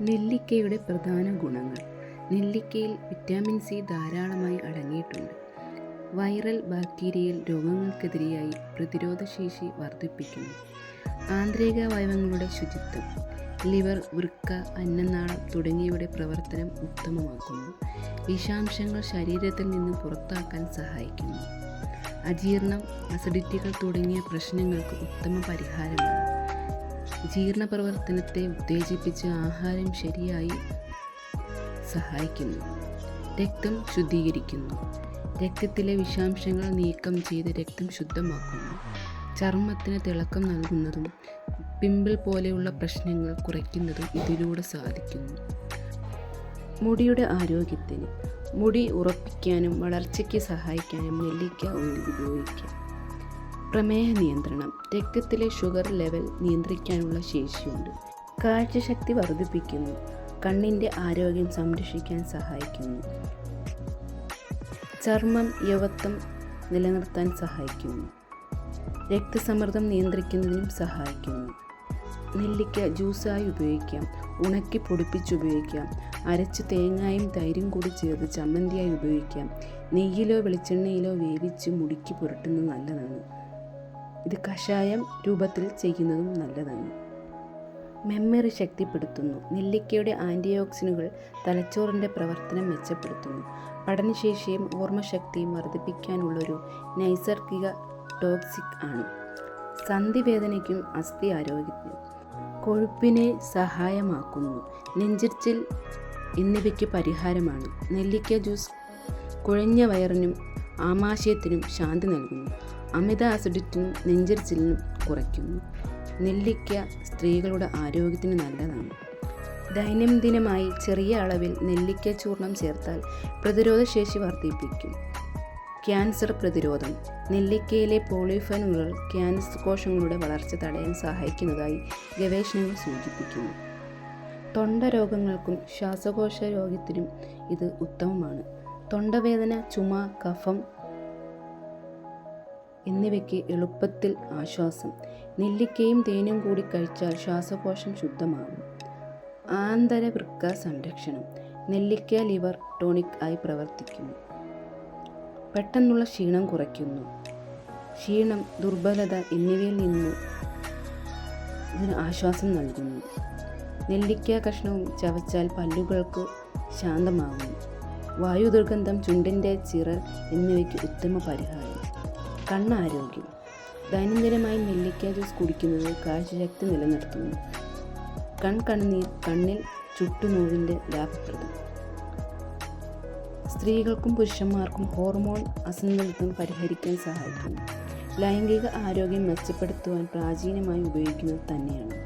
നെല്ലിക്കയുടെ പ്രധാന ഗുണങ്ങൾ. നെല്ലിക്കയിൽ vitamin C ധാരാളമായി അടങ്ങിയിട്ടുണ്ട്. വൈറൽ ബാക്ടീരിയൽ രോഗങ്ങൾക്കെതിരെയായി പ്രതിരോധശേഷി വർദ്ധിപ്പിക്കുന്നു. ആന്തരികാവയവങ്ങളുടെ ശുചിത്വം. ലിവർ, വൃക്ക, അന്നനാളം തുടങ്ങിയവയുടെ പ്രവർത്തനം ഉത്തമമാക്കുന്നു. വിഷാംശങ്ങൾ ശരീരത്തിൽ നിന്ന് പുറത്താക്കാൻ സഹായിക്കുന്നു. അജീർണം, അസിഡിറ്റികൾ തുടങ്ങിയ പ്രശ്നങ്ങൾക്ക് ഉത്തമ പരിഹാരമാണ്. ജീർണപ്രവർത്തനത്തെ ഉത്തേജിപ്പിച്ച് ആഹാരം ശരിയായി സഹായിക്കുന്നു. രക്തം ശുദ്ധീകരിക്കുന്നു. രക്തത്തിലെ വിഷാംശങ്ങൾ നീക്കം ചെയ്ത് രക്തം ശുദ്ധമാക്കുന്നു. ചർമ്മത്തിന് തിളക്കം നൽകുന്നതും പിമ്പിൾ പോലെയുള്ള പ്രശ്നങ്ങൾ കുറയ്ക്കുന്നതും ഇതിലൂടെ സാധിക്കുന്നു. മുടിയുടെ ആരോഗ്യത്തിന്. മുടി ഉറപ്പിക്കാനും വളർച്ചയ്ക്ക് സഹായിക്കാനും നെല്ലിക്ക ഉപയോഗിക്കാം. പ്രമേഹ നിയന്ത്രണം. രക്തത്തിലെ ഷുഗർ ലെവൽ നിയന്ത്രിക്കാനുള്ള ശേഷിയുണ്ട്. കാഴ്ചശക്തി വർദ്ധിപ്പിക്കുന്നു. കണ്ണിൻ്റെ ആരോഗ്യം സംരക്ഷിക്കാൻ സഹായിക്കുന്നു. ചർമ്മം, യൗവ്വനം നിലനിർത്താൻ സഹായിക്കുന്നു. രക്തസമ്മർദ്ദം നിയന്ത്രിക്കുന്നതിനും സഹായിക്കുന്നു. നെല്ലിക്ക ജ്യൂസായി ഉപയോഗിക്കാം. ഉണക്കി പൊടിപ്പിച്ചുപയോഗിക്കാം. അരച്ച് തേങ്ങയും തൈരും കൂടി ചേർത്ത് ചമ്മന്തിയായി ഉപയോഗിക്കാം. നെയ്യിലോ വെളിച്ചെണ്ണയിലോ വേവിച്ച് മുടിക്ക് പുരട്ടുന്നത് നല്ലതാണ്. ഇത് കഷായം രൂപത്തിൽ ചെയ്യുന്നതും നല്ലതാണ്. മെമ്മറി ശക്തിപ്പെടുത്തുന്നു. നെല്ലിക്കയുടെ ആൻറ്റിയോക്സിഡൻറ്റുകൾ തലച്ചോറിൻ്റെ പ്രവർത്തനം മെച്ചപ്പെടുത്തുന്നു. പഠനശേഷിയും ഓർമ്മശക്തിയും വർദ്ധിപ്പിക്കാനുള്ളൊരു നൈസർഗിക ടോക്സിക് ആണ്. സന്ധിവേദനയ്ക്കും അസ്ഥി ആരോഗ്യത്തിനും. കൊഴുപ്പിനെ സഹായമാക്കുന്നു. നെഞ്ചിരിച്ചിൽ എന്നിവയ്ക്ക് പരിഹാരമാണ്. നെല്ലിക്ക ജ്യൂസ് കുഴഞ്ഞ വയറിനും ആമാശയത്തിനും ശാന്തി നൽകുന്നു. അമിത അസിഡിറ്റിനും നെഞ്ചിരിച്ചിലിനും കുറയ്ക്കുന്നു. നെല്ലിക്ക സ്ത്രീകളുടെ ആരോഗ്യത്തിന് നല്ലതാണ്. ദൈനംദിനമായി ചെറിയ അളവിൽ നെല്ലിക്ക ചൂർണം ചേർത്താൽ പ്രതിരോധശേഷി വർദ്ധിപ്പിക്കും. ക്യാൻസർ പ്രതിരോധം. നെല്ലിക്കയിലെ പോളിഫെനോളുകൾ ക്യാൻസർ കോശങ്ങളുടെ വളർച്ച തടയാൻ സഹായിക്കുന്നതായി ഗവേഷണങ്ങൾ സൂചിപ്പിക്കുന്നു. തൊണ്ട രോഗങ്ങൾക്കും ശ്വാസകോശ രോഗത്തിനും ഇത് ഉത്തമമാണ്. തൊണ്ടവേദന, ചുമ, കഫം എന്നിവയ്ക്ക് എളുപ്പത്തിൽ ആശ്വാസം. നെല്ലിക്കയും തേനും കൂടി കഴിച്ചാൽ ശ്വാസകോശം ശുദ്ധമാകും. ആന്തരവൃക്ക സംരക്ഷണം. നെല്ലിക്ക ലിവർ ടോണിക് ആയി പ്രവർത്തിക്കുന്നു. പെട്ടെന്നുള്ള ക്ഷീണം കുറയ്ക്കുന്നു. ക്ഷീണം, ദുർബലത എന്നിവയിൽ നിന്ന് ഇതിന് ആശ്വാസം നൽകുന്നു. നെല്ലിക്ക കഷ്ണവും ചവച്ചാൽ പല്ലുകൾക്ക് ശാന്തമാകുന്നു. വായു ദുർഗന്ധം, ചുണ്ടിൻ്റെ ചിറൽ എന്നിവയ്ക്ക് ഉത്തമ പരിഹാരം. കണ്ണാരോഗ്യം. ദൈനംദിനമായി നെല്ലിക്ക ജ്യൂസ് കുടിക്കുന്നത് കാഴ്ചശക്തി നിലനിർത്തുന്നു. കണ്ണുനീർ, കണ്ണിൽ ചുട്ടുനോവിൻ്റെ ലാഭപ്രദം. സ്ത്രീകൾക്കും പുരുഷന്മാർക്കും ഹോർമോൺ അസന്തുലിതം പരിഹരിക്കാൻ സഹായിക്കുന്നു. ലൈംഗിക ആരോഗ്യം മെച്ചപ്പെടുത്തുവാൻ പ്രാചീനമായി ഉപയോഗിക്കുന്നത് തന്നെയാണ്.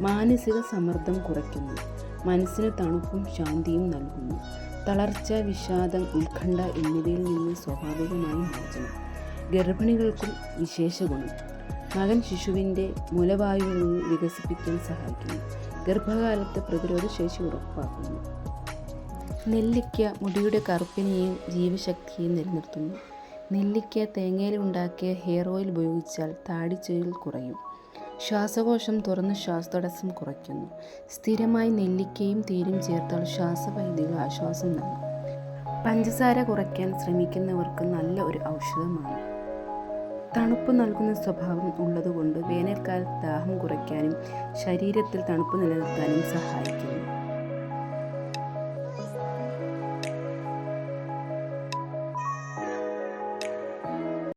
മാനസിക സമ്മർദ്ദം കുറയ്ക്കുന്നു. മനസ്സിന് തണുപ്പും ശാന്തിയും നൽകുന്നു. തളർച്ച, വിഷാദം, ഉത്കണ്ഠ എന്നിവയിൽ നിന്ന് സ്വാഭാവികമായി മോചനം. ഗർഭിണികൾക്കും വിശേഷ ഗുണം. മകൻ ശിശുവിൻ്റെ മുലവായുവിൽ വികസിപ്പിക്കാൻ സഹായിക്കുന്നു. ഗർഭകാലത്ത് പ്രതിരോധശേഷി ഉറപ്പാക്കുന്നു. നെല്ലിക്ക മുടിയുടെ കറുപ്പിനെയും ജീവശക്തിയെയും നിലനിർത്തുന്നു. നെല്ലിക്ക തേങ്ങയിൽ ഉണ്ടാക്കിയ ഹെയർ ഓയിൽ ഉപയോഗിച്ചാൽ താടിച്ചൊരിൽ കുറയും. ശ്വാസകോശം തുറന്ന് ശ്വാസതടസ്സം കുറയ്ക്കുന്നു. സ്ഥിരമായി നെല്ലിക്കയും തേനും ചേർത്താൽ ശ്വാസപൈതികൾ ആശ്വാസം നൽകും. പഞ്ചസാര കുറയ്ക്കാൻ ശ്രമിക്കുന്നവർക്ക് നല്ല ഒരു ഔഷധമാണ്. തണുപ്പ് നൽകുന്ന സ്വഭാവം ഉള്ളതുകൊണ്ട് വേനൽക്കാലത്ത് ദാഹം കുറയ്ക്കാനും ശരീരത്തിൽ തണുപ്പ് നിലനിർത്താനും സഹായിക്കുന്നു.